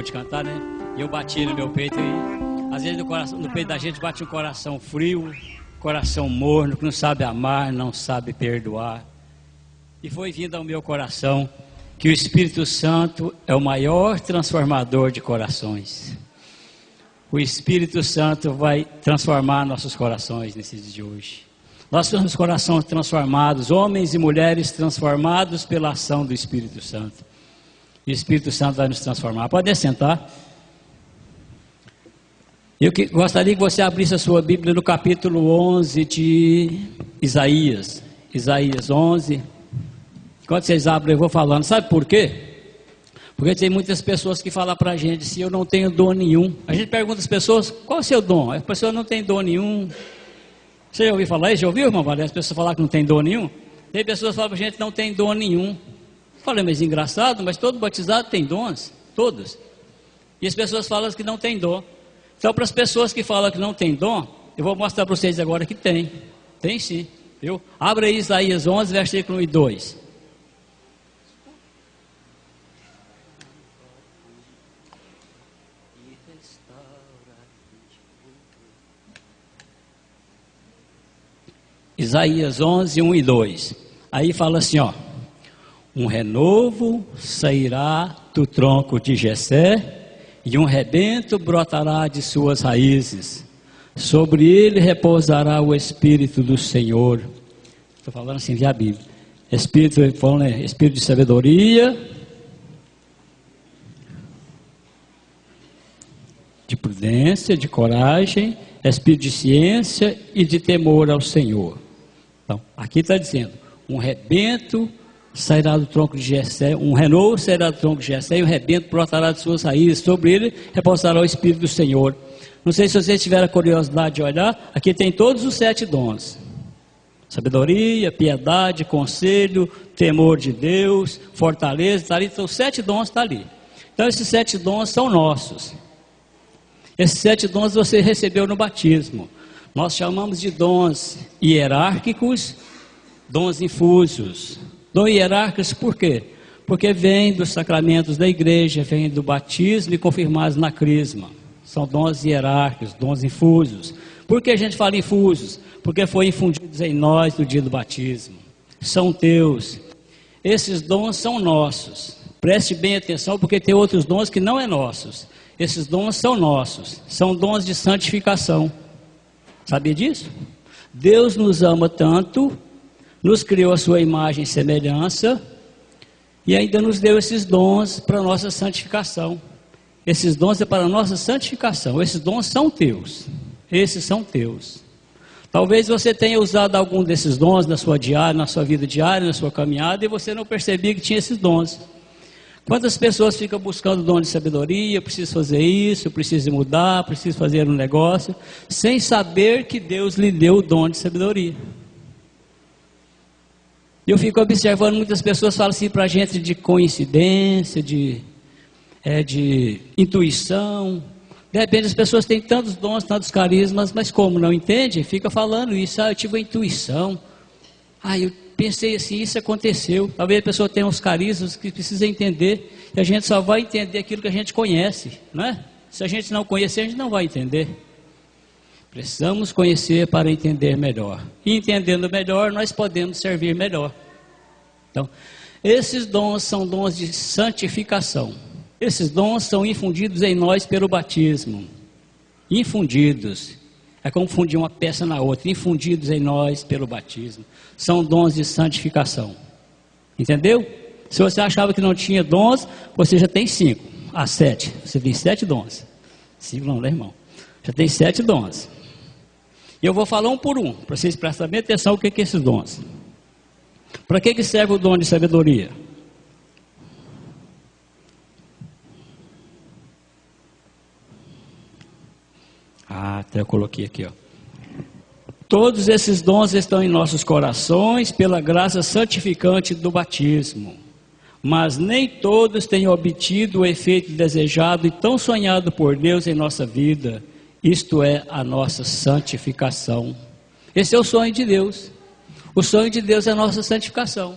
acabou de cantar, né? E eu bati no meu peito e às vezes no peito da gente bate um coração frio, coração morno, que não sabe amar, não sabe perdoar. E foi vindo ao meu coração que o Espírito Santo é o maior transformador de corações. O Espírito Santo vai transformar nossos corações nesses dias de hoje. Nós temos corações transformados, homens e mulheres transformados pela ação do Espírito Santo. E o Espírito Santo vai nos transformar. Pode sentar. Eu gostaria que você abrisse a sua Bíblia no capítulo 11 de Isaías. Isaías 11. Quando vocês abrem, eu vou falando. Sabe por quê? Porque tem muitas pessoas que falam para a gente, se eu não tenho dom nenhum. A gente pergunta às pessoas, qual é o seu dom? A pessoa não tem dom nenhum. Você já ouviu falar isso? Já ouviu, irmão Valério? As pessoas falar que não tem dom nenhum? Tem pessoas que falam para a gente, não tem dom nenhum. Eu falei, mas engraçado, mas todo batizado tem dons, todos. E as pessoas falam que não tem dom. Então, para as pessoas que falam que não tem dom, eu vou mostrar para vocês agora que tem. Tem sim, viu? Abra aí Isaías 11, versículo 1 e 2. Isaías 11, 1 e 2. Aí fala assim, ó. Um renovo sairá do tronco de Jessé, e um rebento brotará de suas raízes. Sobre ele repousará o Espírito do Senhor. Estou falando assim de a Bíblia. Espírito de sabedoria, de prudência, de coragem, espírito de ciência e de temor ao Senhor. Então, aqui está dizendo, um rebento sairá do tronco de Jessé, um renovo sairá do tronco de Jessé, e um rebento brotará de suas raízes, sobre ele repousará o Espírito do Senhor. Não sei se vocês tiveram a curiosidade de olhar, aqui tem todos os 7 dons. Sabedoria, piedade, conselho, temor de Deus, fortaleza, está ali, então os 7 dons estão ali. Então esses 7 dons são nossos. Esses 7 dons você recebeu no batismo. Nós chamamos de dons hierárquicos, dons infusos. Dons hierárquicos por quê? Porque vem dos sacramentos da igreja, vem do batismo e confirmados na crisma. São dons hierárquicos, dons infusos. Por que a gente fala infusos? Porque foi infundidos em nós no dia do batismo. São teus. Esses dons são nossos. Preste bem atenção, porque tem outros dons que não é nossos. Esses dons são nossos. São dons de santificação. Sabia disso? Deus nos ama tanto, nos criou a sua imagem e semelhança, e ainda nos deu esses dons para a nossa santificação. Esses dons é para a nossa santificação. Esses dons são teus. Esses são teus. Talvez você tenha usado algum desses dons na sua diária, na sua vida diária, na sua caminhada, e você não percebia que tinha esses dons. Quantas pessoas ficam buscando dom de sabedoria, preciso fazer isso, preciso mudar, preciso fazer um negócio, sem saber que Deus lhe deu o dom de sabedoria. Eu fico observando, muitas pessoas falam assim para a gente de coincidência, de intuição. De repente as pessoas têm tantos dons, tantos carismas, mas como não entende, fica falando isso, eu tive uma intuição, eu pensei assim, isso aconteceu. Talvez a pessoa tenha uns carismas que precisa entender, e a gente só vai entender aquilo que a gente conhece, não é? Se a gente não conhecer, a gente não vai entender. Precisamos conhecer para entender melhor. E entendendo melhor, nós podemos servir melhor. Então, esses dons são dons de santificação. Esses dons são infundidos em nós pelo batismo. Infundidos. É como fundir uma peça na outra. Infundidos em nós pelo batismo. São dons de santificação. Entendeu? Se você achava que não tinha dons, você já tem 5. 7. Você tem 7 dons. 5 não, né, irmão? Já tem 7 dons. E eu vou falar um por um, para vocês prestarem bem atenção o que é esses dons. Para que serve o dom de sabedoria? Até eu coloquei aqui, ó. Todos esses dons estão em nossos corações pela graça santificante do batismo. Mas nem todos têm obtido o efeito desejado e tão sonhado por Deus em nossa vida. Isto é a nossa santificação. Esse é o sonho de Deus. O sonho de Deus é a nossa santificação.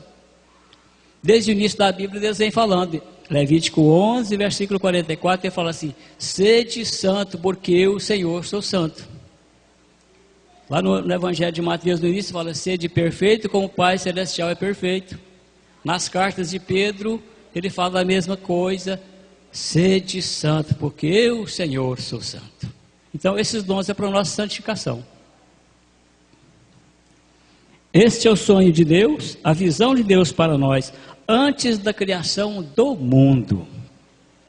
Desde o início da Bíblia, Deus vem falando, Levítico 11, versículo 44, ele fala assim: sede santo, porque eu, Senhor, sou santo. Lá no Evangelho de Mateus, no início, fala: sede perfeito como o Pai Celestial é perfeito. Nas cartas de Pedro, ele fala a mesma coisa: sede santo, porque eu, Senhor, sou santo. Então, esses dons é para a nossa santificação. Este é o sonho de Deus, a visão de Deus para nós, antes da criação do mundo.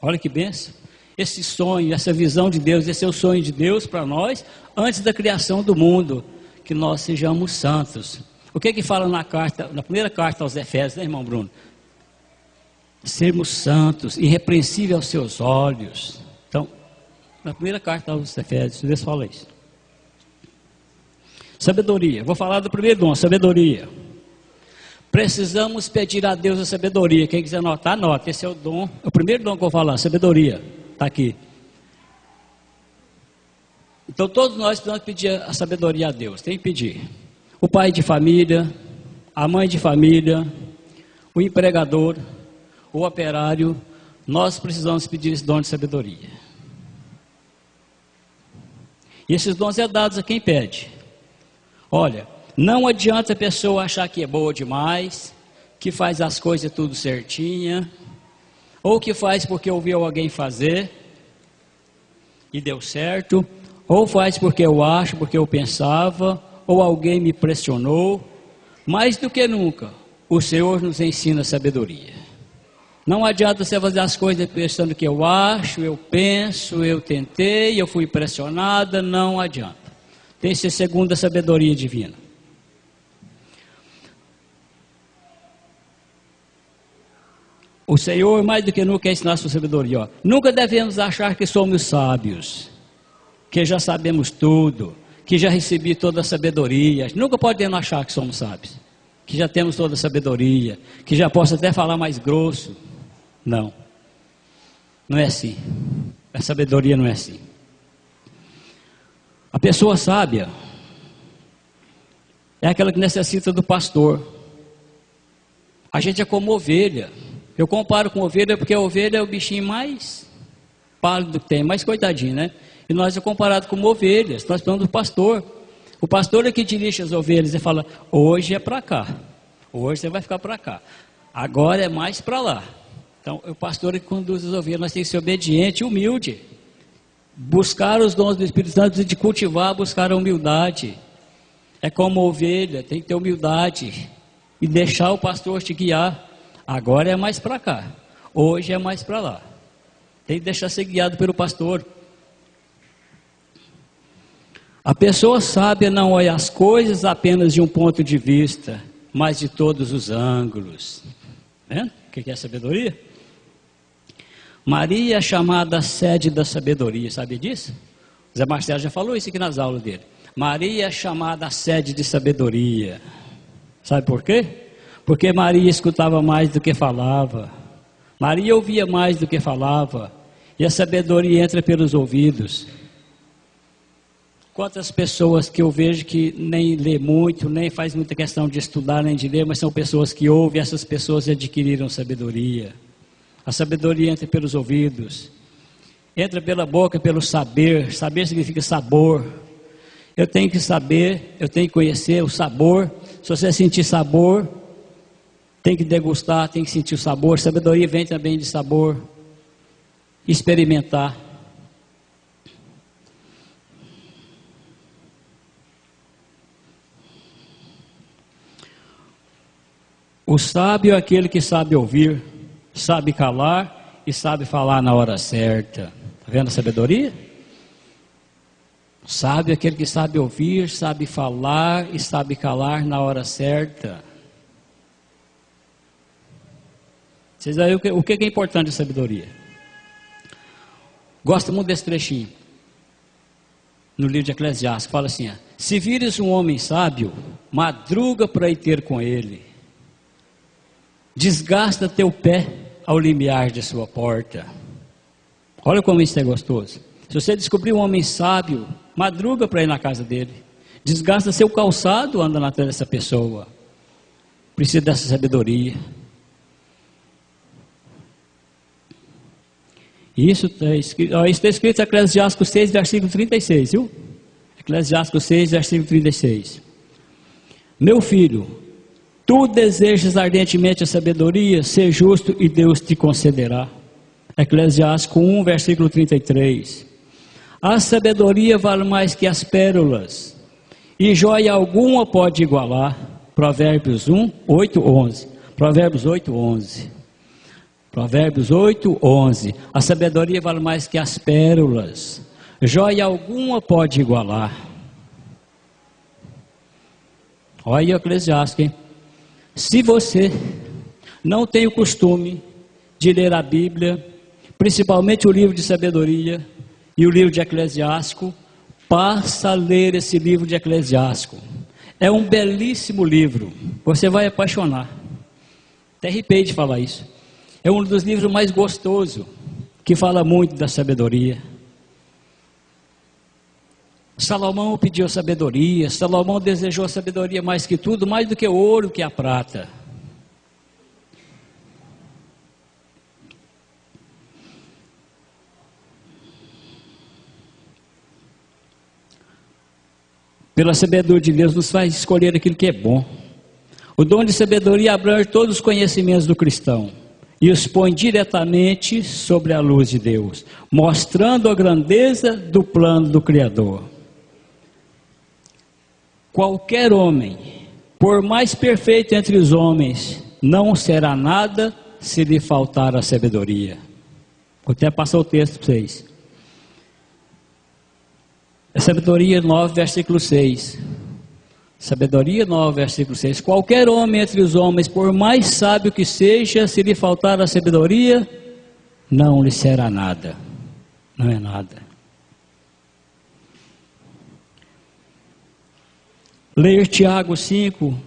Olha que bênção. Esse sonho, essa visão de Deus, esse é o sonho de Deus para nós, antes da criação do mundo, que nós sejamos santos. O que fala na primeira carta aos Efésios, né, irmão Bruno? Sermos santos, irrepreensíveis aos seus olhos. Então, na primeira carta aos Efésios, Deus fala isso. Sabedoria, vou falar do primeiro dom, sabedoria. Precisamos pedir a Deus a sabedoria. Quem quiser anotar, anota. Esse é o dom, o primeiro dom que eu vou falar, sabedoria. Está aqui. Então todos nós precisamos pedir a sabedoria a Deus. Tem que pedir. O pai de família, a mãe de família, o empregador, o operário, nós precisamos pedir esse dom de sabedoria. E esses dons é dados a quem pede. Olha, não adianta a pessoa achar que é boa demais, que faz as coisas tudo certinha, ou que faz porque ouviu alguém fazer e deu certo, ou faz porque eu acho, porque eu pensava, ou alguém me pressionou. Mais do que nunca, o Senhor nos ensina sabedoria. Não adianta você fazer as coisas pensando que eu acho, eu penso, eu tentei, eu fui pressionada, não adianta. Tem que ser segundo a sabedoria divina. O Senhor, mais do que nunca, quer ensinar a sua sabedoria. Ó. Nunca devemos achar que somos sábios, que já sabemos tudo, que já recebi toda a sabedoria. Nunca podemos achar que somos sábios, que já temos toda a sabedoria, que já posso até falar mais grosso. Não, não é assim. A sabedoria não é assim. A pessoa sábia é aquela que necessita do pastor. A gente é como ovelha. Eu comparo com ovelha porque a ovelha é o bichinho mais pálido que tem, mais coitadinho, né? E nós é comparado com ovelhas, nós precisamos do pastor. O pastor é que dirige as ovelhas e fala: hoje é para cá, hoje você vai ficar para cá, agora é mais para lá. Então, o pastor é que conduz as ovelhas, nós temos que ser obediente e humilde. Buscar os dons do Espírito Santo, de cultivar, buscar a humildade. É como ovelha, tem que ter humildade e deixar o pastor te guiar. Agora é mais para cá, hoje é mais para lá. Tem que deixar ser guiado pelo pastor. A pessoa sábia não olha as coisas apenas de um ponto de vista, mas de todos os ângulos. Vendo? O que é sabedoria? Maria é chamada a sede da sabedoria, sabe disso? Zé Marcelo já falou isso aqui nas aulas dele. Maria é chamada a sede de sabedoria. Sabe por quê? Porque Maria escutava mais do que falava. Maria ouvia mais do que falava. E a sabedoria entra pelos ouvidos. Quantas pessoas que eu vejo que nem lê muito, nem faz muita questão de estudar, nem de ler, mas são pessoas que ouvem, essas pessoas adquiriram sabedoria. A sabedoria entra pelos ouvidos. Entra pela boca, pelo saber. Saber significa sabor. Eu tenho que saber, eu tenho que conhecer o sabor. Se você sentir sabor, tem que degustar, tem que sentir o sabor. Sabedoria vem também de sabor. Experimentar. O sábio é aquele que sabe ouvir, sabe calar e sabe falar na hora certa. Está vendo a sabedoria? Sábio é aquele que sabe ouvir, sabe falar e sabe calar na hora certa. Vocês aí, o que é importante de sabedoria? Gosto muito desse trechinho. No livro de Eclesiastes, fala assim: se vires um homem sábio, madruga para ir ter com ele. Desgasta teu pé ao limiar de sua porta. Olha como isso é gostoso. Se você descobrir um homem sábio, madruga para ir na casa dele. Desgasta seu calçado andando atrás dessa pessoa. Precisa dessa sabedoria. Isso está escrito em Eclesiastes 6, versículo 36, viu? Eclesiastes 6, versículo 36. Meu filho, tu desejas ardentemente a sabedoria, ser justo e Deus te concederá. Eclesiastes 1, versículo 33. A sabedoria vale mais que as pérolas, e joia alguma pode igualar. Provérbios 8, 11. Provérbios 8, 11. Provérbios 8, 11. A sabedoria vale mais que as pérolas, joia alguma pode igualar. Olha o Eclesiastes, hein? Se você não tem o costume de ler a Bíblia, principalmente o livro de sabedoria e o livro de Eclesiástico, passa a ler esse livro de Eclesiástico. É um belíssimo livro, você vai apaixonar. Até arrepiei de falar isso. É um dos livros mais gostosos, que fala muito da sabedoria. Salomão pediu sabedoria, Salomão desejou a sabedoria mais que tudo, mais do que o ouro, que a prata. Pela sabedoria de Deus nos faz escolher aquilo que é bom. O dom de sabedoria abrange todos os conhecimentos do cristão e os põe diretamente sobre a luz de Deus, mostrando a grandeza do plano do Criador. Qualquer homem, por mais perfeito entre os homens, não será nada se lhe faltar a sabedoria. Vou até passar o texto para vocês. Sabedoria 9, versículo 6. Sabedoria 9, versículo 6. Qualquer homem entre os homens, por mais sábio que seja, se lhe faltar a sabedoria, não lhe será nada. Não é nada. Ler Tiago 5,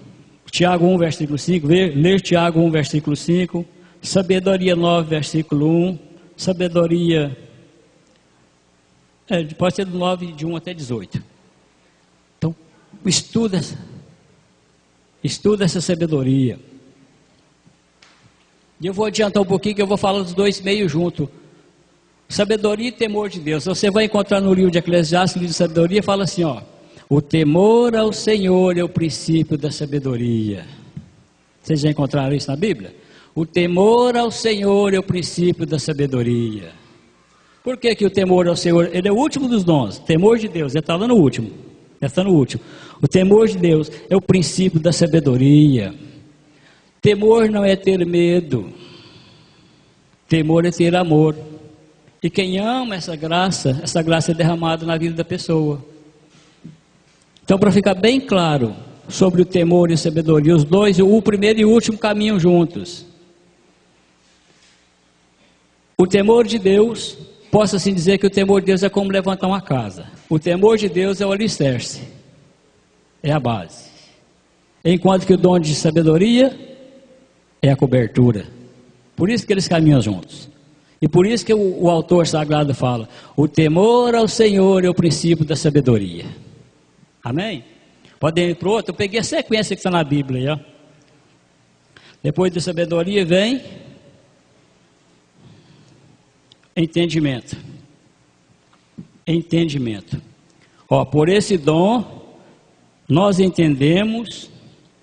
Tiago 1, versículo 5, ler Tiago 1, versículo 5, Sabedoria 9, versículo 1, Sabedoria, pode ser do 9, de 1 até 18. Então, estuda essa sabedoria. E eu vou adiantar um pouquinho, que eu vou falar dos dois meio junto. Sabedoria e temor de Deus. Você vai encontrar no livro de Eclesiastes, o livro de sabedoria, fala assim, ó. O temor ao Senhor é o princípio da sabedoria. Vocês já encontraram isso na Bíblia? O temor ao Senhor é o princípio da sabedoria. Por que que o temor ao Senhor, ele é o último dos dons? O temor de Deus, ele está lá no último. Ele está no último. O temor de Deus é o princípio da sabedoria. Temor não é ter medo. Temor é ter amor. E quem ama essa graça é derramada na vida da pessoa. Então, para ficar bem claro sobre o temor e a sabedoria, os dois, o primeiro e o último caminham juntos. O temor de Deus, posso assim dizer que o temor de Deus é como levantar uma casa. O temor de Deus é o alicerce, é a base. Enquanto que o dom de sabedoria é a cobertura. Por isso que eles caminham juntos. E por isso que o autor sagrado fala, o temor ao Senhor é o princípio da sabedoria. Amém? Podem ir para o outro. Eu peguei a sequência que está na Bíblia. Ó. Depois da sabedoria vem entendimento. Entendimento. Ó, por esse dom, nós entendemos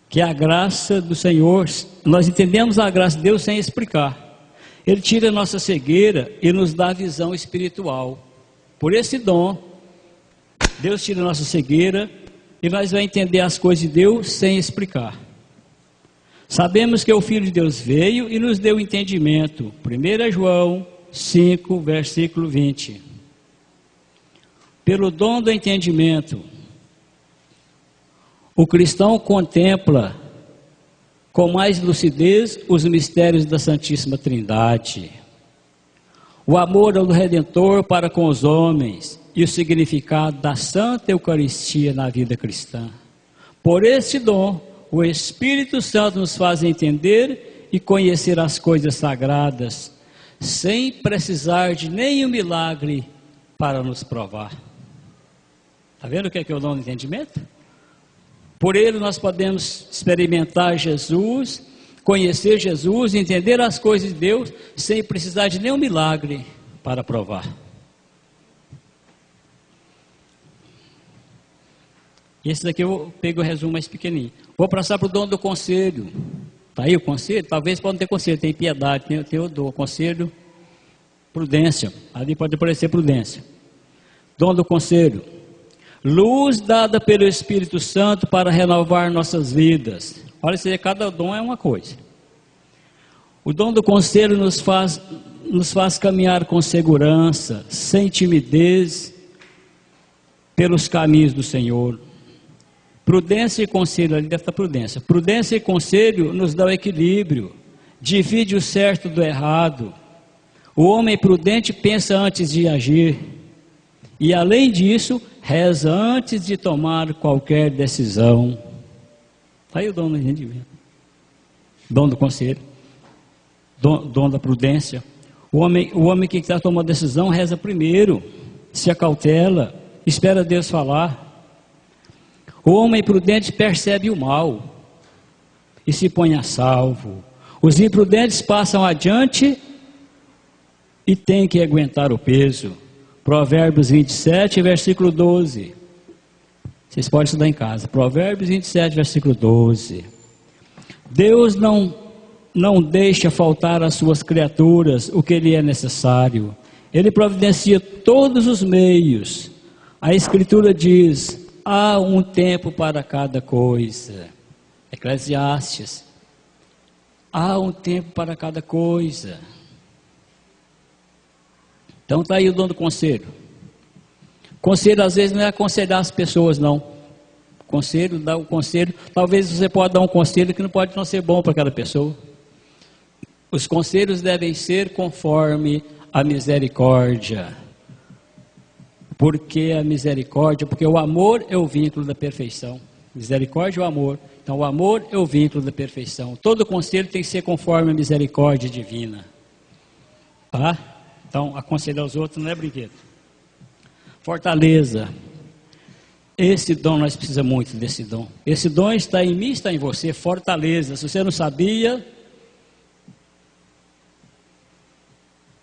que a graça do Senhor, nós entendemos a graça de Deus sem explicar. Ele tira a nossa cegueira e nos dá visão espiritual. Por esse dom, Deus tira a nossa cegueira e nós vamos entender as coisas de Deus sem explicar. Sabemos que o Filho de Deus veio e nos deu entendimento. 1 João 5, versículo 20. Pelo dom do entendimento, o cristão contempla com mais lucidez os mistérios da Santíssima Trindade. O amor do Redentor para com os homens e o significado da Santa Eucaristia na vida cristã. Por esse dom, o Espírito Santo nos faz entender e conhecer as coisas sagradas, sem precisar de nenhum milagre para nos provar. Está vendo o que é o dom do entendimento? Por ele nós podemos experimentar Jesus, conhecer Jesus, entender as coisas de Deus, sem precisar de nenhum milagre para provar. Esse daqui eu pego o resumo mais pequenininho. Vou passar para o dom do conselho. Está aí o conselho? Talvez pode ter conselho, tem piedade, tem o dom. Conselho, prudência. Ali pode aparecer prudência. Dom do conselho. Luz dada pelo Espírito Santo para renovar nossas vidas. Olha, cada dom é uma coisa. O dom do conselho nos faz caminhar com segurança, sem timidez, pelos caminhos do Senhor. Prudência e conselho, ali deve estar prudência. Prudência e conselho nos dá o equilíbrio, divide o certo do errado. O homem prudente pensa antes de agir. E além disso, reza antes de tomar qualquer decisão. Está aí o dom do entendimento. Dom do conselho. Dom da prudência. O homem que está tomando decisão reza primeiro, se acautela, espera Deus falar. O homem prudente percebe o mal e se põe a salvo. Os imprudentes passam adiante e têm que aguentar o peso. Provérbios 27, versículo 12. Vocês podem estudar em casa. Provérbios 27, versículo 12. Deus não deixa faltar às suas criaturas o que lhe é necessário. Ele providencia todos os meios. A Escritura diz: há um tempo para cada coisa. Eclesiastes. Há um tempo para cada coisa. Então está aí o dom do conselho. Conselho às vezes não é aconselhar as pessoas, não. Conselho, dá o conselho. Talvez você pode dar um conselho que não pode não ser bom para aquela pessoa. Os conselhos devem ser conforme a misericórdia. Porque a misericórdia, porque o amor é o vínculo da perfeição. Misericórdia é o amor. Então o amor é o vínculo da perfeição. Todo conselho tem que ser conforme a misericórdia divina. Tá? Então aconselhar os outros não é brinquedo. Fortaleza. Esse dom, nós precisamos muito desse dom. Esse dom está em mim, está em você. Fortaleza. Se você não sabia,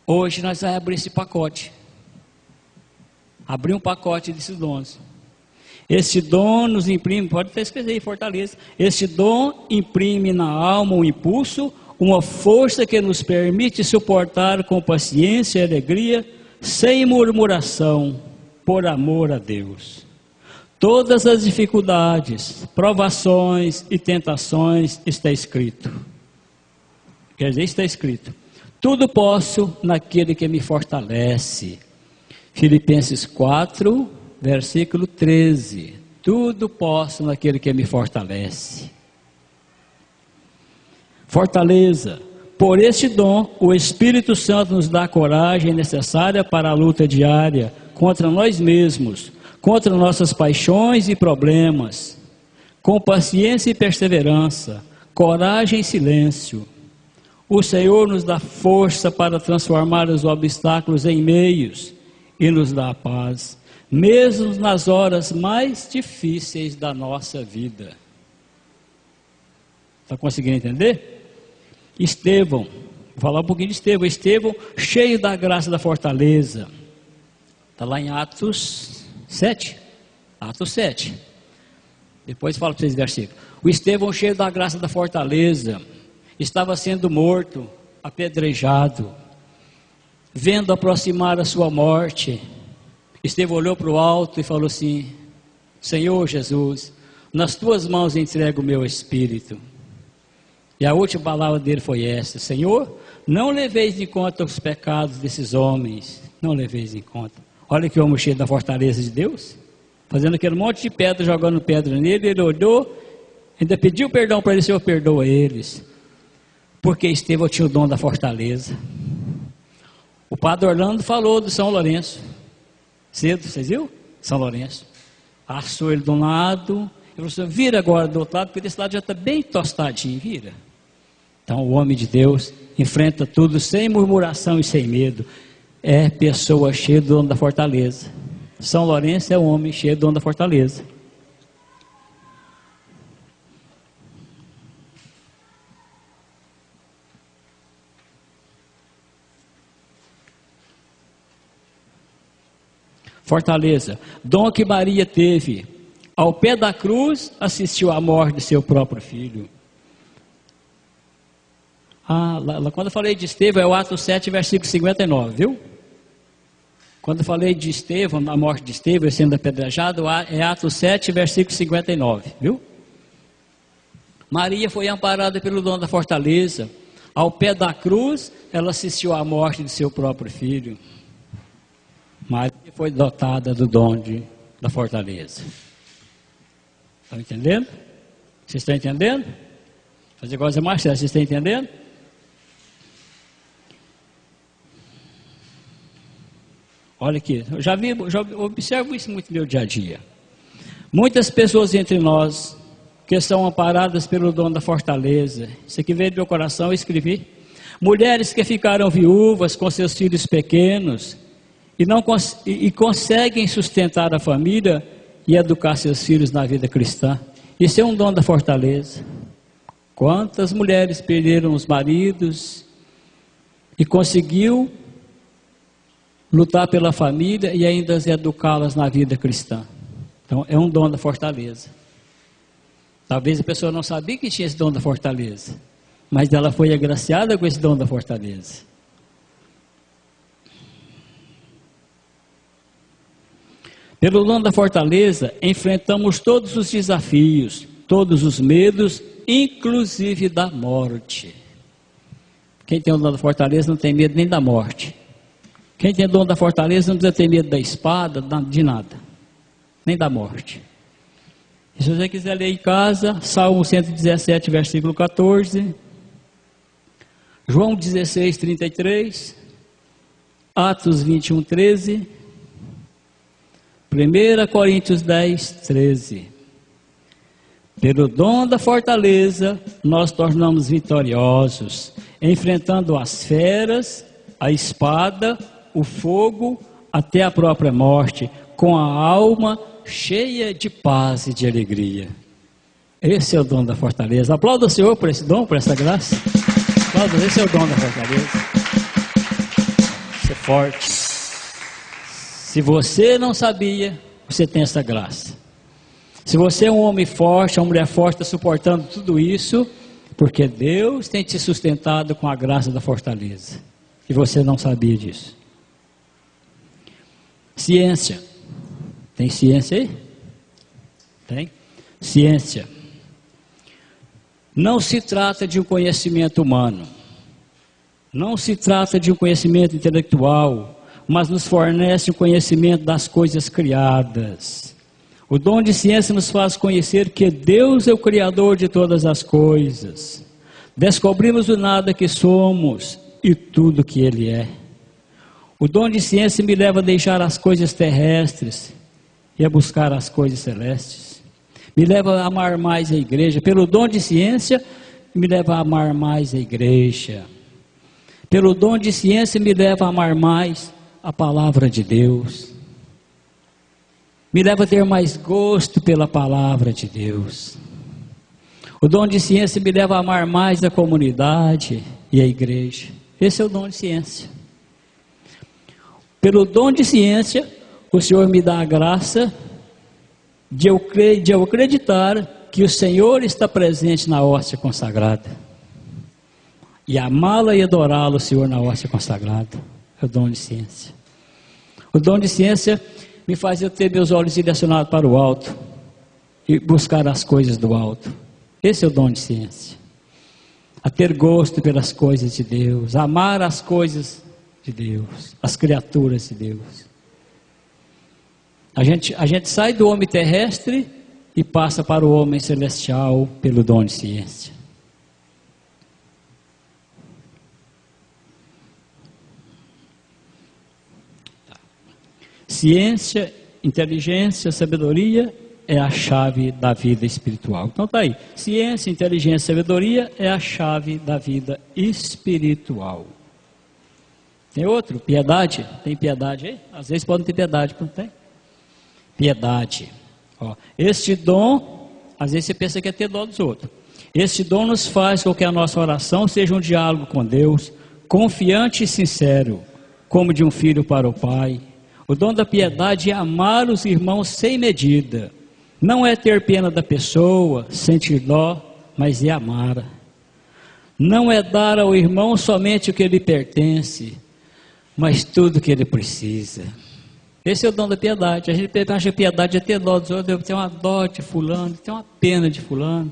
hoje nós vamos abrir esse pacote. Abrir um pacote desses dons. Este dom nos imprime, pode até escrever aí, fortaleza. Este dom imprime na alma um impulso, uma força que nos permite suportar com paciência e alegria, sem murmuração, por amor a Deus. Todas as dificuldades, provações e tentações está escrito. Quer dizer, está escrito: tudo posso naquele que me fortalece. Filipenses 4, versículo 13. Tudo posso naquele que me fortalece. Fortaleza. Por este dom, o Espírito Santo nos dá a coragem necessária para a luta diária contra nós mesmos, contra nossas paixões e problemas, com paciência e perseverança, coragem e silêncio. O Senhor nos dá força para transformar os obstáculos em meios e nos dá a paz, mesmo nas horas mais difíceis da nossa vida. Está conseguindo entender? Estevão, vou falar um pouquinho de Estevão. Estevão, cheio da graça da fortaleza. Está lá em Atos 7. Atos 7. Depois falo para vocês o versículo. O Estevão, cheio da graça da fortaleza, estava sendo morto, apedrejado, vendo aproximar a sua morte. Estevão olhou para o alto e falou assim: Senhor Jesus, nas tuas mãos entrego o meu espírito. E a última palavra dele foi essa: Senhor, não leveis em conta os pecados desses homens. Não leveis em conta. Olha que homem cheio da fortaleza de Deus, fazendo aquele monte de pedra, jogando pedra nele. Ele olhou, ainda pediu perdão para ele: Senhor, perdoa eles. Porque Estevão tinha o dom da fortaleza. O padre Orlando falou do São Lourenço cedo, vocês viram? São Lourenço assou ele de um lado, e falou assim: vira agora do outro lado, porque desse lado já está bem tostadinho, vira. Então o homem de Deus enfrenta tudo sem murmuração e sem medo. É pessoa cheia do dom da fortaleza. São Lourenço é um homem cheio do dom da fortaleza. fortaleza. Dom que Maria teve. Ao pé da cruz, assistiu à morte de seu próprio filho. Quando eu falei de Estevão, é o Atos 7, versículo 59, viu? Quando eu falei de Estevão, na morte de Estevão, sendo apedrejado, é Atos 7, versículo 59, viu? Maria foi amparada pelo dom da fortaleza. Ao pé da cruz, ela assistiu à morte de seu próprio filho. Maria foi dotada do dom da fortaleza. Estão entendendo? Vocês estão entendendo? Fazer igual a Zé Marcelo, vocês estão entendendo? Olha aqui, eu já observo isso muito no meu dia a dia. Muitas pessoas entre nós que são amparadas pelo dom da fortaleza. Isso aqui veio do meu coração, eu escrevi. Mulheres que ficaram viúvas com seus filhos pequenos e conseguem sustentar a família e educar seus filhos na vida cristã. Isso é um dom da fortaleza. Quantas mulheres perderam os maridos e conseguiu lutar pela família e ainda educá-las na vida cristã. Então é um dom da fortaleza. Talvez a pessoa não sabia que tinha esse dom da fortaleza, mas ela foi agraciada com esse dom da fortaleza. Pelo dom da fortaleza, enfrentamos todos os desafios, todos os medos, inclusive da morte. Quem tem o dom da fortaleza não tem medo nem da morte. Quem tem o dom da fortaleza não precisa ter medo da espada, de nada, nem da morte. E se você quiser ler em casa, Salmo 117, versículo 14, João 16, 33, Atos 21, 13, 1 Coríntios 10, 13. Pelo dom da fortaleza, nós tornamos vitoriosos, enfrentando as feras, a espada, o fogo, até a própria morte, com a alma cheia de paz e de alegria. Esse é o dom da fortaleza. Aplauda o Senhor por esse dom, por essa graça. Aplauda, esse é o dom da fortaleza. Ser forte. Se você não sabia, você tem essa graça. Se você é um homem forte, uma mulher forte, está suportando tudo isso, porque Deus tem te sustentado com a graça da fortaleza. E você não sabia disso. Ciência. Tem ciência aí? Tem? Ciência. Não se trata de um conhecimento humano. Não se trata de um conhecimento intelectual, mas nos fornece o conhecimento das coisas criadas. O dom de ciência nos faz conhecer que Deus é o Criador de todas as coisas. Descobrimos o nada que somos e tudo que Ele é. O dom de ciência me leva a deixar as coisas terrestres e a buscar as coisas celestes. Me leva a amar mais a igreja. Pelo dom de ciência, me leva a amar mais a igreja. Pelo dom de ciência, me leva a amar mais a palavra de Deus. Me leva a ter mais gosto pela palavra de Deus. O dom de ciência me leva a amar mais a comunidade e a igreja. Esse é o dom de ciência. Pelo dom de ciência, o Senhor me dá a graça de eu acreditar que o Senhor está presente na hóstia consagrada. E amá-la e adorá-lo, o Senhor, na hóstia consagrada. É o dom de ciência. O dom de ciência me faz eu ter meus olhos direcionados para o alto e buscar as coisas do alto. Esse é o dom de ciência. A ter gosto pelas coisas de Deus, a amar as coisas de Deus, as criaturas de Deus. A gente sai do homem terrestre e passa para o homem celestial pelo dom de ciência. Ciência, inteligência, sabedoria é a chave da vida espiritual. Então tá aí. Ciência, inteligência, sabedoria é a chave da vida espiritual. Tem outro? Piedade? Tem piedade aí? Às vezes pode ter piedade, não tem? Piedade. Ó, este dom, às vezes você pensa que é ter dó dos outros. Este dom nos faz com que a nossa oração seja um diálogo com Deus, confiante e sincero, como de um filho para o pai. O dom da piedade é amar os irmãos sem medida. Não é ter pena da pessoa, sentir dó, mas é amar. Não é dar ao irmão somente o que lhe pertence, mas tudo o que ele precisa. Esse é o dom da piedade. A gente acha que piedade é ter dó dos outros. Eu tenho uma dó de fulano, tenho uma pena de fulano.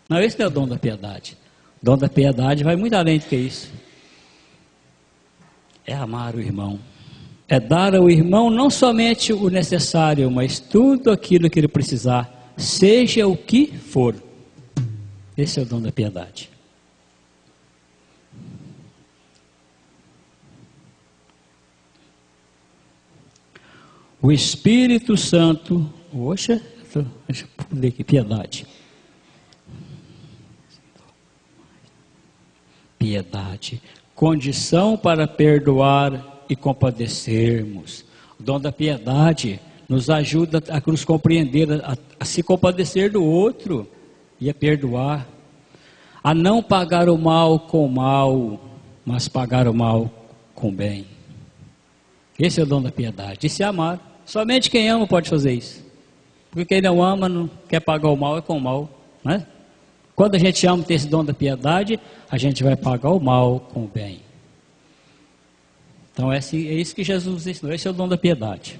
Não, esse não é o dom da piedade. O dom da piedade vai muito além do que isso. É amar o irmão. É dar ao irmão não somente o necessário, mas tudo aquilo que ele precisar, seja o que for. Esse é o dom da piedade. O Espírito Santo, deixa eu ler aqui, piedade. Piedade, condição para perdoar e compadecermos. O dom da piedade nos ajuda a nos compreender, a se compadecer do outro e a perdoar. A não pagar o mal com o mal, mas pagar o mal com o bem. Esse é o dom da piedade, e se amar. Somente quem ama pode fazer isso. Porque quem não ama não quer pagar o mal é com o mal, né? Quando a gente ama ter esse dom da piedade, a gente vai pagar o mal com o bem. Então é isso que Jesus ensinou, esse é o dom da piedade.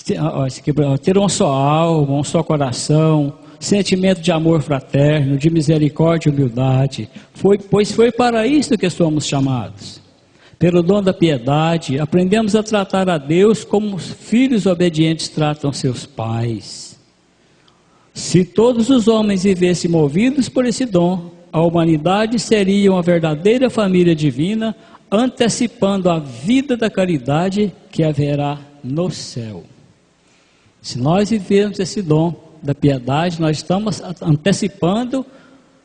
Ter uma só alma, um só coração, sentimento de amor fraterno, de misericórdia e humildade, pois foi para isso que somos chamados. Pelo dom da piedade, aprendemos a tratar a Deus como os filhos obedientes tratam seus pais. Se todos os homens vivessem movidos por esse dom, a humanidade seria uma verdadeira família divina, antecipando a vida da caridade que haverá no céu. Se nós vivermos esse dom da piedade, nós estamos antecipando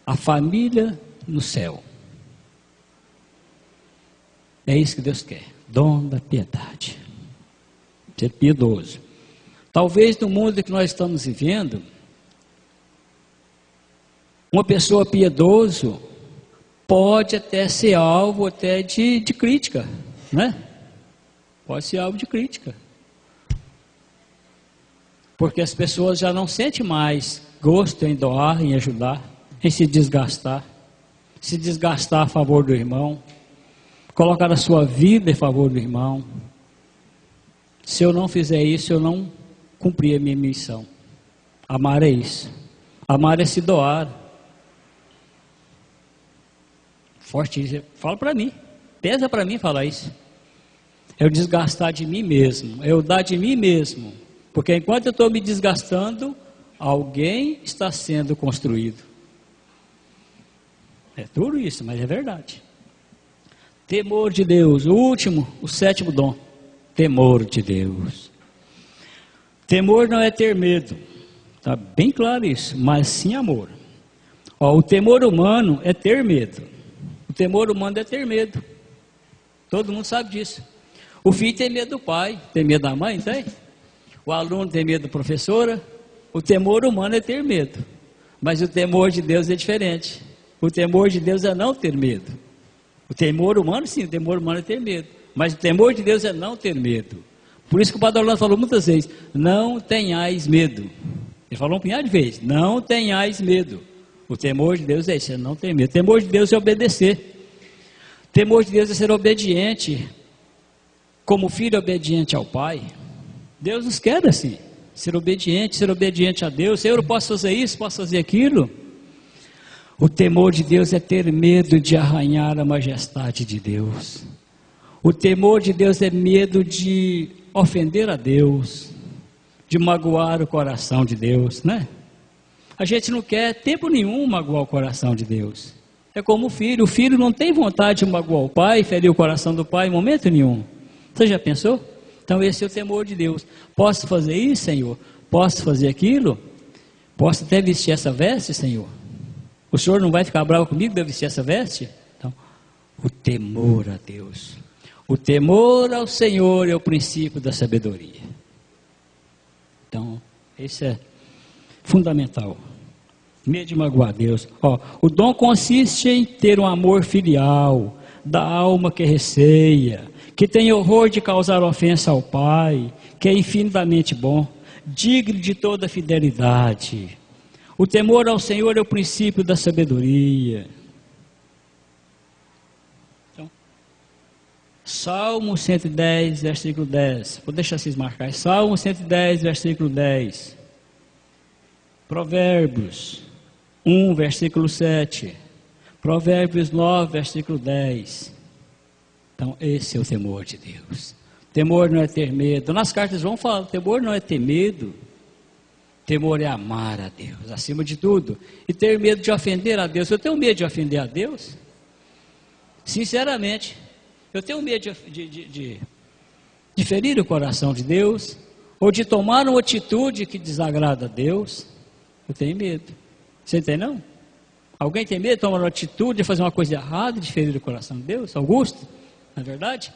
a família no céu. É isso que Deus quer, dom da piedade, ser piedoso. Talvez no mundo que nós estamos vivendo, uma pessoa piedoso pode até ser alvo até de crítica, né? Pode ser alvo de crítica. Porque as pessoas já não sentem mais gosto em doar, em ajudar, em se desgastar a favor do irmão, colocar a sua vida em favor do irmão. Se eu não fizer isso, eu não cumpri a minha missão. Amar é isso. Amar é se doar. Forte, fala para mim, pesa para mim falar isso. É eu desgastar de mim mesmo, é eu dar de mim mesmo. Porque enquanto eu estou me desgastando, alguém está sendo construído. É duro isso, mas é verdade. Temor de Deus, o sétimo dom, temor de Deus. Temor não é ter medo, está bem claro isso, mas sim amor. O temor humano é ter medo, o temor humano é ter medo, todo mundo sabe disso. O filho tem medo do pai, tem medo da mãe, tem? O aluno tem medo da professora. O temor humano é ter medo, mas o temor de Deus é diferente. O temor de Deus é não ter medo. O temor humano, sim, o temor humano é ter medo. Mas o temor de Deus é não ter medo. Por isso que o Padre Orlando falou muitas vezes, não tenhais medo. Ele falou um punhado de vezes, não tenhais medo. O temor de Deus é isso, é não ter medo. O temor de Deus é obedecer. O temor de Deus é ser obediente, como filho obediente ao Pai. Deus nos quer assim, ser obediente a Deus. Senhor, eu posso fazer isso, posso fazer aquilo. O temor de Deus é ter medo de arranhar a majestade de Deus. O temor de Deus é medo de ofender a Deus, de magoar o coração de Deus, né? A gente não quer tempo nenhum magoar o coração de Deus. É como o filho não tem vontade de magoar o pai, ferir o coração do pai em momento nenhum. Você já pensou? Então esse é o temor de Deus. Posso fazer isso, Senhor? Posso fazer aquilo? Posso até vestir essa veste, Senhor? O Senhor não vai ficar bravo comigo de eu vestir essa veste? Então, o temor a Deus. O temor ao Senhor é o princípio da sabedoria. Então, isso é fundamental. Medo de magoar Deus. O dom consiste em ter um amor filial, da alma que receia, que tem horror de causar ofensa ao Pai, que é infinitamente bom, digno de toda fidelidade. O temor ao Senhor é o princípio da sabedoria. Então, Salmo 110, versículo 10. Vou deixar vocês marcarem. Salmo 110, versículo 10. Provérbios 1, versículo 7. Provérbios 9, versículo 10. Então, esse é o temor de Deus. Temor não é ter medo. Nas cartas vão falar, temor não é ter medo. Temor é amar a Deus, acima de tudo. E ter medo de ofender a Deus. Eu tenho medo de ofender a Deus? Sinceramente, eu tenho medo de ferir o coração de Deus, ou de tomar uma atitude que desagrada a Deus. Eu tenho medo. Você tem não? Alguém tem medo de tomar uma atitude, de fazer uma coisa errada, de ferir o coração de Deus? Augusto, não é verdade?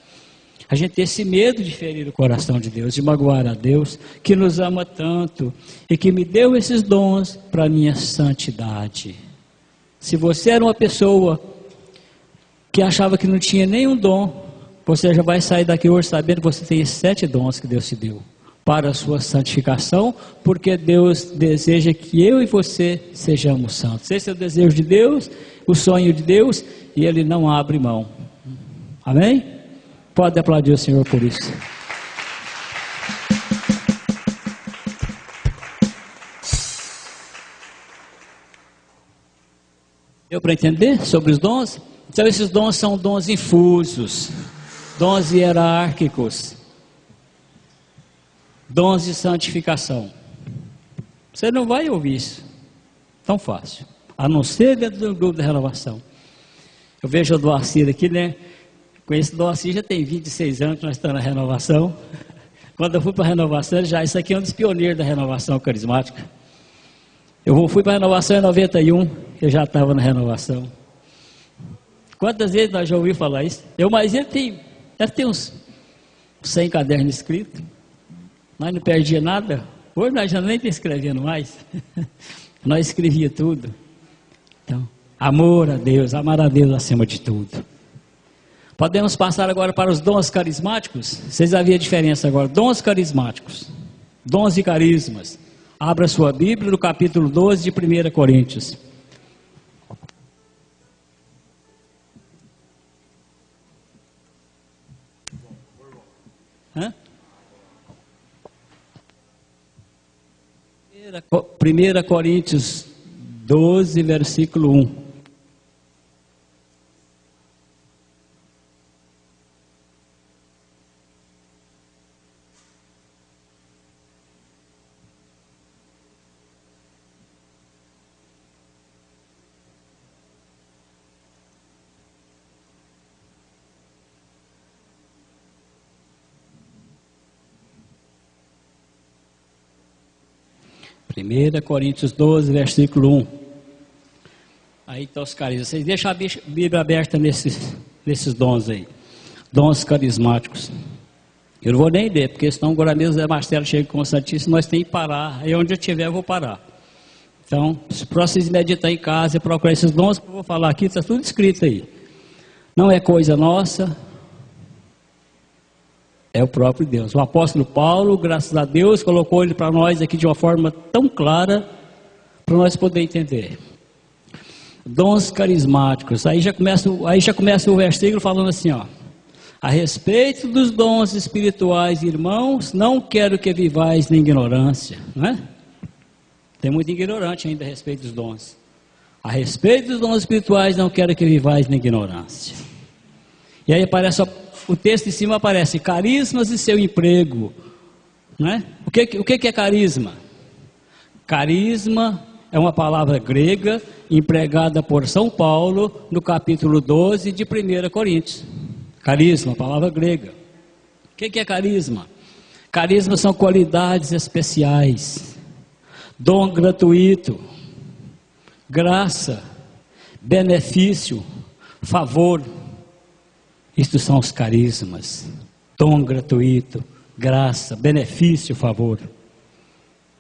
A gente tem esse medo de ferir o coração de Deus, de magoar a Deus, que nos ama tanto e que me deu esses dons para a minha santidade. Se você era uma pessoa que achava que não tinha nenhum dom, você já vai sair daqui hoje sabendo que você tem 7 dons que Deus te deu para a sua santificação, porque Deus deseja que eu e você sejamos santos. Esse é o desejo de Deus, o sonho de Deus, e Ele não abre mão. Amém? Pode aplaudir o Senhor por isso. Deu para entender sobre os dons? Então esses dons são dons infusos, dons hierárquicos, dons de santificação. Você não vai ouvir isso tão fácil, a não ser dentro do grupo da renovação. Eu vejo o Doacir aqui, né? Conheço o Doacir, já tem 26 anos que nós estamos na renovação. Quando eu fui para a renovação, isso aqui é um dos pioneiros da renovação carismática. Eu fui para a renovação em 91, eu já estava na renovação. Quantas vezes nós já ouvimos falar isso? Mas ele deve ter uns 100 cadernos escritos. Nós não perdia nada. Hoje nós já nem estamos escrevendo mais. Nós escrevia tudo. Então, amor a Deus, amar a Deus acima de tudo. Podemos passar agora para os dons carismáticos. Vocês haviam a diferença agora. Dons carismáticos. Dons e carismas. Abra sua Bíblia no capítulo 12 de 1 Coríntios. Hã? 1 Coríntios 12, versículo 1. Primeira Coríntios 12, versículo 1. Aí está os carismas. Vocês deixam a Bíblia aberta nesses dons aí. Dons carismáticos. Eu não vou nem ler, porque senão agora mesmo o Zé Marcelo chega com o Santíssimo, nós temos que parar. Aí onde eu estiver eu vou parar. Então, para vocês meditar em casa e procurar esses dons que eu vou falar aqui, está tudo escrito aí. Não é coisa nossa, é o próprio Deus. O apóstolo Paulo, graças a Deus, colocou ele para nós aqui de uma forma tão clara, para nós poder entender. Dons carismáticos. Aí já começa o versículo falando assim, ó. A respeito dos dons espirituais, irmãos, não quero que vivais na ignorância. Não é? Tem muito ignorante ainda a respeito dos dons. A respeito dos dons espirituais, não quero que vivais na ignorância. E aí aparece o texto em cima, aparece carismas e seu emprego. Não é? O que é carisma? Carisma é uma palavra grega empregada por São Paulo no capítulo 12 de 1 Coríntios. Carisma, palavra grega. O que é carisma? Carisma são qualidades especiais, dom gratuito, graça, benefício, favor. Isto são os carismas. Dom gratuito, graça, benefício, favor.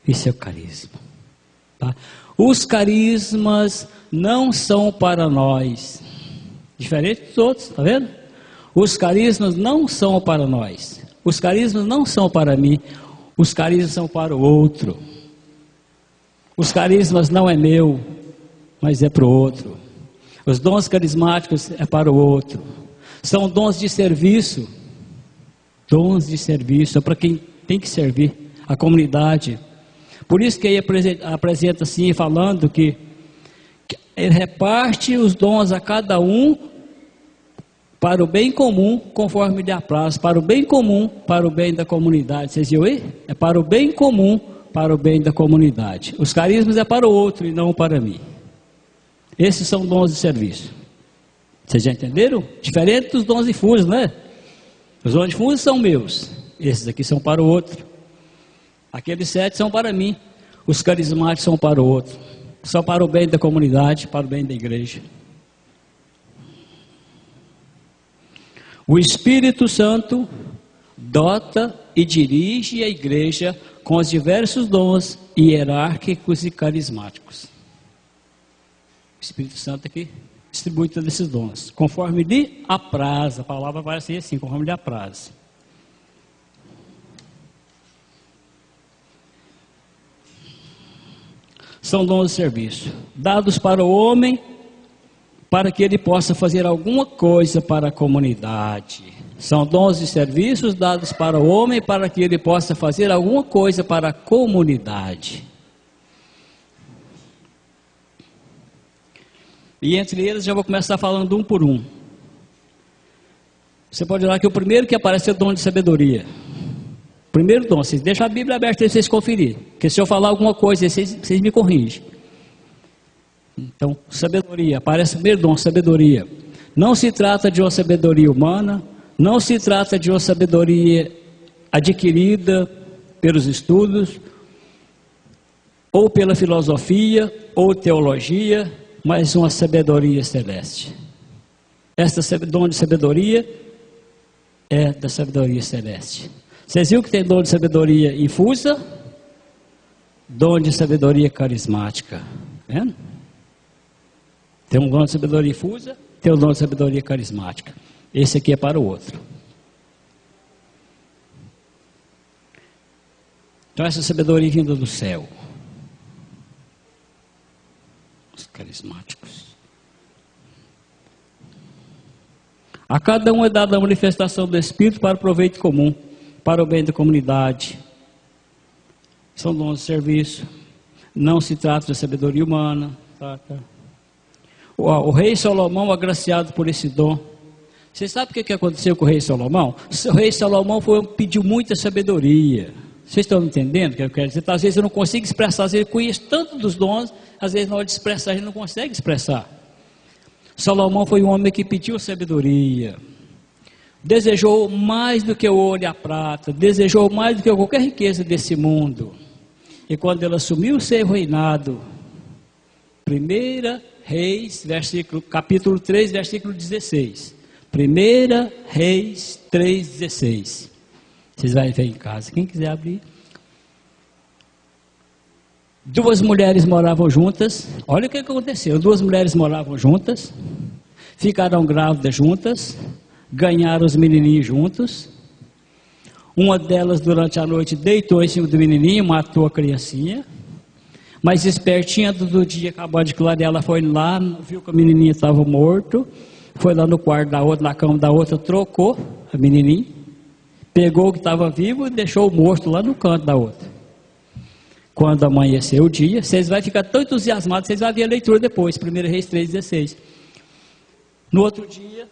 Isso é o carisma. Tá? Os carismas não são para nós. Diferente dos outros, está vendo? Os carismas não são para nós. Os carismas não são para mim. Os carismas são para o outro. Os carismas não é meu, mas é para o outro. Os dons carismáticos é para o outro. São dons de serviço. Dons de serviço é para quem tem que servir a comunidade. Por isso que ele apresenta assim, falando que ele reparte os dons a cada um para o bem comum, conforme lhe apraz, para o bem comum, para o bem da comunidade. Vocês viram aí? É para o bem comum, para o bem da comunidade. Os carismas é para o outro e não para mim. Esses são dons de serviço. Vocês já entenderam? Diferente dos dons difusos, né? Os dons difusos são meus. Esses aqui são para o outro. Aqueles 7 são para mim. Os carismáticos são para o outro. São para o bem da comunidade, para o bem da igreja. O Espírito Santo dota e dirige a igreja com os diversos dons hierárquicos e carismáticos. O Espírito Santo aqui distribui todos esses dons, conforme lhe apraz. A palavra vai ser assim, conforme lhe apraz. São dons de serviço, dados para o homem, para que ele possa fazer alguma coisa para a comunidade. São dons de serviços dados para o homem, para que ele possa fazer alguma coisa para a comunidade. E entre eles, já vou começar falando um por um. Você pode olhar que o primeiro que aparece é o dom de sabedoria. Primeiro dom, vocês deixam a Bíblia aberta para vocês conferirem. Porque se eu falar alguma coisa, vocês me corrigem. Então, sabedoria, aparece o primeiro dom, sabedoria. Não se trata de uma sabedoria humana, não se trata de uma sabedoria adquirida pelos estudos, ou pela filosofia, ou teologia, mas uma sabedoria celeste. Esta dom de sabedoria é da sabedoria celeste. Vocês viram que tem dom de sabedoria infusa? Dom de sabedoria carismática. Vendo? Tem um dom de sabedoria infusa, tem um dom de sabedoria carismática. Esse aqui é para o outro. Então essa sabedoria vinda do céu. Os carismáticos. A cada um é dada a manifestação do Espírito para o proveito comum, para o bem da comunidade. São dons de serviço. Não se trata de sabedoria humana. O rei Salomão, agraciado por esse dom. Você sabe o que aconteceu com o rei Salomão? O rei Salomão pediu muita sabedoria. Vocês estão entendendo o que eu quero dizer? Às vezes eu não consigo expressar, às vezes eu conheço tanto dos dons, às vezes na hora de expressar a gente não consegue expressar. Salomão foi um homem que pediu sabedoria. Desejou mais do que o ouro e a prata, desejou mais do que qualquer riqueza desse mundo. E quando ele assumiu o seu reinado, 1 Reis, capítulo 3, versículo 16. 1 Reis 3,16. Vocês vão ver em casa, quem quiser abrir. 2 mulheres moravam juntas. Olha o que aconteceu. 2 mulheres moravam juntas, ficaram grávidas juntas, ganharam os menininhos juntos. Uma delas, durante a noite, deitou em cima do menininho, matou a criancinha. Mas espertinha do dia, acabou de clarear, ela foi lá, viu que o menininho estava morto, foi lá no quarto da outra, na cama da outra, trocou a menininha, pegou o que estava vivo e deixou o morto lá no canto da outra. Quando amanheceu o dia, vocês vão ficar tão entusiasmados, vocês vão ver a leitura depois, 1 Reis 3,16. No outro dia,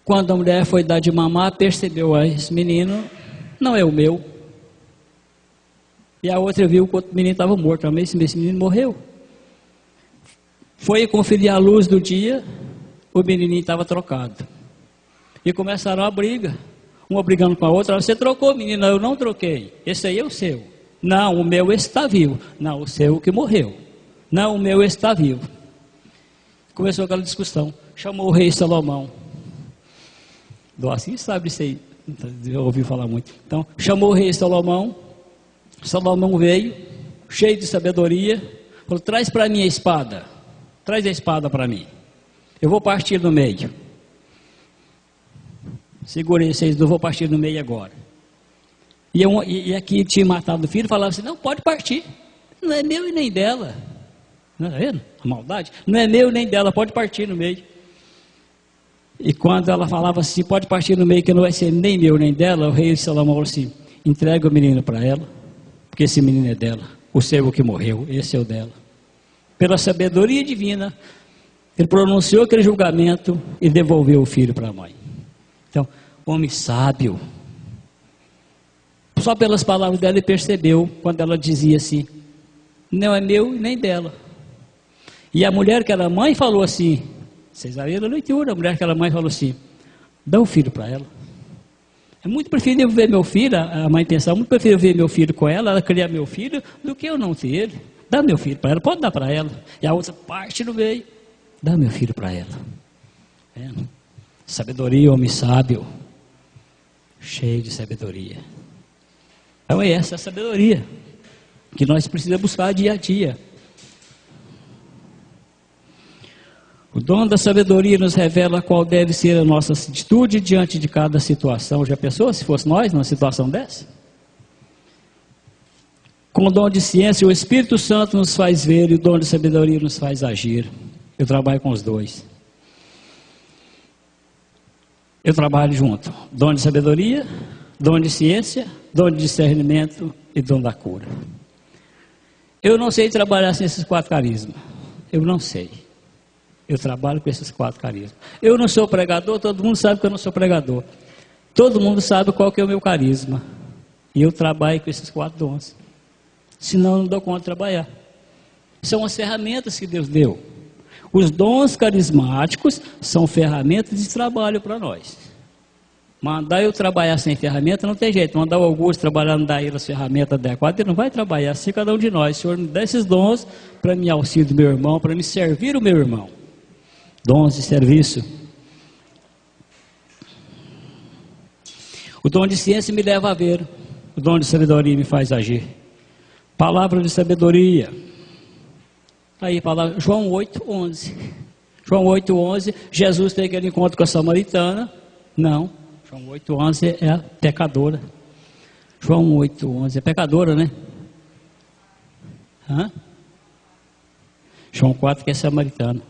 quando a mulher foi dar de mamar, percebeu, esse menino não é o meu. E a outra viu que o menino estava morto, também esse menino morreu. Foi conferir a luz do dia, o menininho estava trocado. E começaram a briga, uma brigando com a outra. Você trocou, menino? Eu não troquei, esse aí é o seu. Não, o meu está vivo. Não, o seu que morreu. Não, o meu está vivo. Começou aquela discussão, chamou o rei Salomão. Assim sabe isso aí, eu ouvi falar muito. Então, chamou o rei Salomão. Salomão veio, cheio de sabedoria, falou: traz para mim a espada, traz a espada para mim. Eu vou partir no meio. Segurei vocês, eu vou partir no meio agora. E aqui tinha matado o filho, falava assim, não, pode partir. Não é meu e nem dela. Não está vendo? A maldade. Não é meu nem dela, pode partir no meio. E quando ela falava assim, pode partir no meio, que não vai ser nem meu nem dela, o rei Salomão falou assim, entrega o menino para ela, porque esse menino é dela. O seu que morreu, esse é o dela. Pela sabedoria divina, ele pronunciou aquele julgamento e devolveu o filho para a mãe. Então, homem sábio, só pelas palavras dela ele percebeu, quando ela dizia assim, não é meu nem dela. E a mulher que era mãe falou assim, vocês viram a leitura, a mulher que era mãe falou assim, dá o filho para ela. É muito preferível ver meu filho, a mãe pensava, muito preferível ver meu filho com ela criar meu filho, do que eu não ter ele. Dá meu filho para ela, pode dar para ela. E a outra parte no meio, dá meu filho para ela. É. Sabedoria, homem sábio, cheio de sabedoria. Então é essa a sabedoria que nós precisamos buscar dia a dia. O dom da sabedoria nos revela qual deve ser a nossa atitude diante de cada situação. Já pensou se fosse nós numa situação dessa? Com o dom de ciência, o Espírito Santo nos faz ver e o dom de sabedoria nos faz agir. Eu trabalho com os dois. Eu trabalho junto. Dom de sabedoria, dom de ciência, dom de discernimento e dom da cura. Eu não sei trabalhar sem esses 4 carismas. Eu não sei. Eu trabalho com esses 4 carismas. Eu não sou pregador, todo mundo sabe que eu não sou pregador. Todo mundo sabe qual que é o meu carisma. E eu trabalho com esses 4 dons. Senão eu não dou conta de trabalhar. São as ferramentas que Deus deu. Os dons carismáticos são ferramentas de trabalho para nós. Mandar eu trabalhar sem ferramenta não tem jeito. Mandar o Augusto trabalhar, não dar ele as ferramentas adequadas, ele não vai trabalhar assim cada um de nós. O Senhor me dá esses dons para me auxiliar do meu irmão, para me servir o meu irmão. Dons de serviço. O dom de ciência me leva a ver. O dom de sabedoria me faz agir. Palavra de sabedoria. Aí, palavra, João 8:11. João 8:11, Jesus tem aquele encontro com a samaritana. Não, João 8:11 é a pecadora. João 8:11 é pecadora, né? João 4 que é samaritana.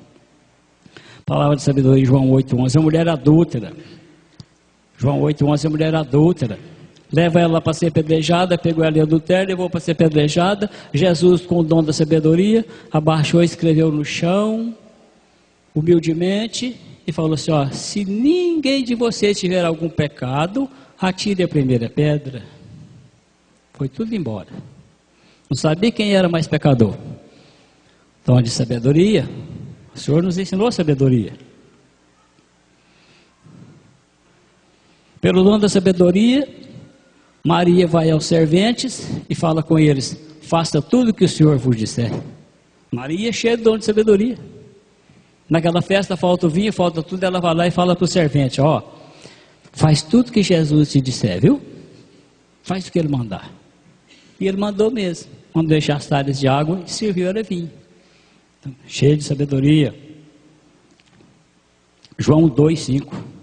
Palavra de sabedoria, João 8:11, a mulher adúltera. João 8:11, a mulher adúltera. Leva ela para ser apedrejada, pegou ela em adultério, levou para ser apedrejada. Jesus, com o dom da sabedoria, abaixou e escreveu no chão, humildemente, e falou assim, ó, se ninguém de vocês tiver algum pecado, atire a primeira pedra. Foi tudo embora. Não sabia quem era mais pecador. Dom de sabedoria. O Senhor nos ensinou sabedoria. Pelo dom da sabedoria, Maria vai aos serventes e fala com eles, faça tudo o que o Senhor vos disser. Maria é cheia de dom de sabedoria. Naquela festa falta o vinho, falta tudo, ela vai lá e fala para o servente, ó, faz tudo que Jesus te disser, viu? Faz o que ele mandar. E ele mandou mesmo. Mandou deixar as talhas de água e serviu era vinho. Então, cheio de sabedoria. João 2:5.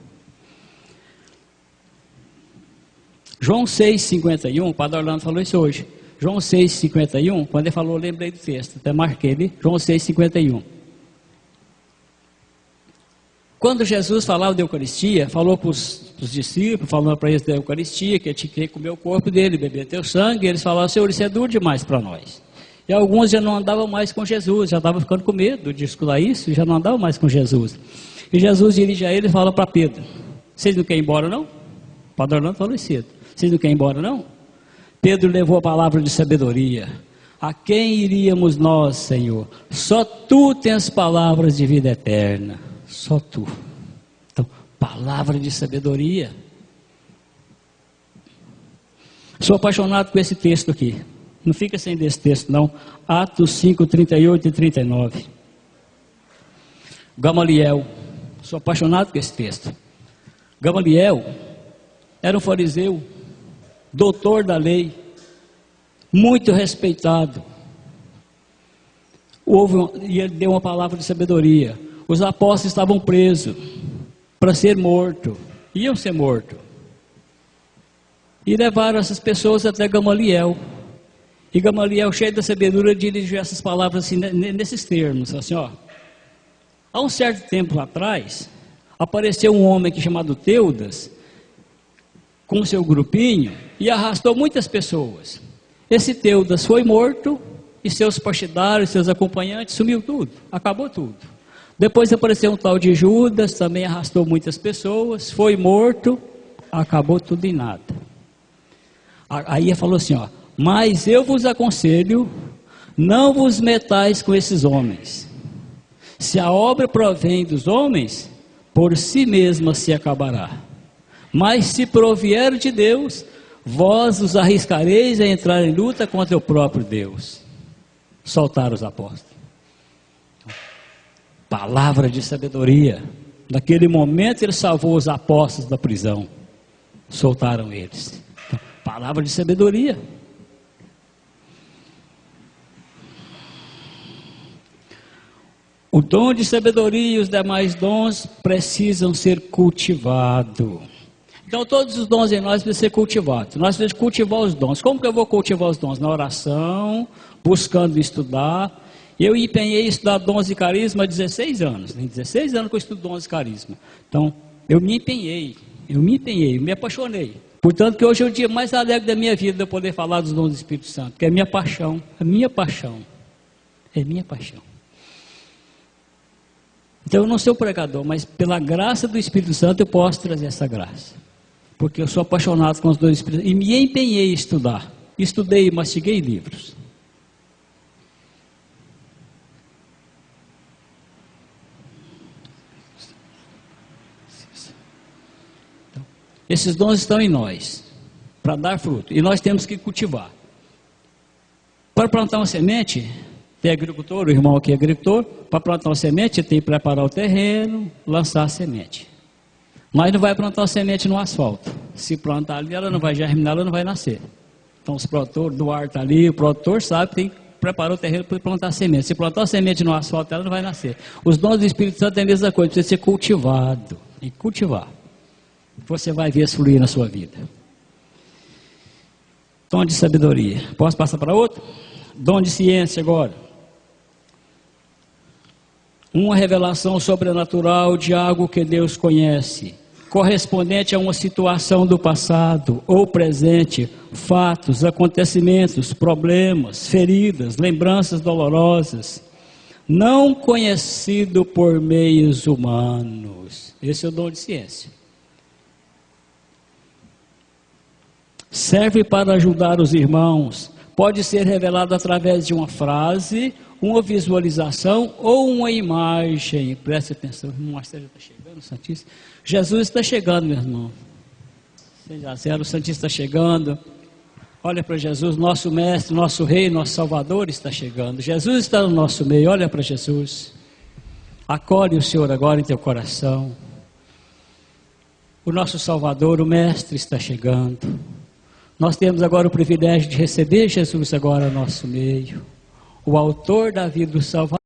João 6:51, o Padre Orlando falou isso hoje. João 6:51, quando ele falou, eu lembrei do texto, até marquei ele. João 6:51. Quando Jesus falava da Eucaristia, falou para os discípulos, falando para eles da Eucaristia, que tinha que comer o corpo dele, beber teu sangue, eles falavam, Senhor, isso é duro demais para nós. E alguns já não andavam mais com Jesus, já estavam ficando com medo de escutar isso, já não andavam mais com Jesus. E Jesus dirige a ele e fala para Pedro, vocês não querem ir embora não? O Padre Orlando falou isso cedo. Vocês não querem ir embora não? Pedro levou a palavra de sabedoria. A quem iríamos nós, Senhor? Só Tu tens palavras de vida eterna. Só Tu. Então, palavra de sabedoria. Sou apaixonado com esse texto aqui. Não fica sem desse texto não. Atos 5:38 e 39. Gamaliel. Sou apaixonado com esse texto. Gamaliel era um fariseu, doutor da lei, muito respeitado. E ele deu uma palavra de sabedoria. os apóstolos estavam presos para ser mortos, iam ser mortos. E levaram essas pessoas até Gamaliel. E Gamaliel, cheio da sabedoria, dirigiu essas palavras assim, nesses termos, assim, ó. Há um certo tempo atrás, apareceu um homem aqui chamado Teudas, com seu grupinho, e arrastou muitas pessoas. Esse Teudas foi morto, e seus partidários, seus acompanhantes, sumiu tudo, acabou tudo. Depois apareceu um tal de Judas, também arrastou muitas pessoas, foi morto, acabou tudo em nada. Aí ele falou assim, ó, mas eu vos aconselho, não vos metais com esses homens. Se a obra provém dos homens, por si mesma se acabará. Mas se provier de Deus, vós os arriscareis a entrar em luta contra o próprio Deus. Soltaram os apóstolos. Palavra de sabedoria. Naquele momento ele salvou os apóstolos da prisão. Soltaram eles. Então, palavra de sabedoria. O dom de sabedoria e os demais dons precisam ser cultivados. Então todos os dons em nós precisam ser cultivados. Nós precisamos cultivar os dons. Como que eu vou cultivar os dons? Na oração, buscando estudar. Eu empenhei em estudar dons e carisma há 16 anos. Tem 16 anos que eu estudo dons e carisma. Então, eu me empenhei, me apaixonei. Portanto, que hoje é o dia mais alegre da minha vida, de eu poder falar dos dons do Espírito Santo, que é a minha paixão, é minha paixão. Então, eu não sou pregador, mas pela graça do Espírito Santo eu posso trazer essa graça. Porque eu sou apaixonado com os dons do Espírito Santo. E me empenhei em estudar. Estudei e mastiguei livros. Esses dons estão em nós, para dar fruto, e nós temos que cultivar. Para plantar uma semente, tem agricultor, o irmão aqui é agricultor, para plantar uma semente, tem que preparar o terreno, lançar a semente. Mas não vai plantar uma semente no asfalto. Se plantar ali, ela não vai germinar, ela não vai nascer. Então os produtores do ar estão ali, o produtor sabe que tem que preparar o terreno para plantar a semente. Se plantar a semente no asfalto, ela não vai nascer. Os dons do Espírito Santo é a mesma coisa, precisa ser cultivado, e cultivar. Você vai ver isso fluir na sua vida. Dom de sabedoria. Posso passar para outro? Dom de ciência agora. Uma revelação sobrenatural de algo que Deus conhece, correspondente a uma situação do passado ou presente, fatos, acontecimentos, problemas, feridas, lembranças dolorosas, não conhecido por meios humanos. Esse é o dom de ciência. Serve para ajudar os irmãos. Pode ser revelado através de uma frase, uma visualização ou uma imagem. Preste atenção, o irmão Marcelo está chegando, o Santíssimo. Jesus está chegando, meu irmão. O Santíssimo está chegando. Olha para Jesus, nosso mestre, nosso rei, nosso salvador está chegando. Jesus está no nosso meio, olha para Jesus. Acolhe o Senhor agora em teu coração. O nosso salvador, o mestre está chegando. Nós temos agora o privilégio de receber Jesus agora no nosso meio, o autor da vida do Salvador.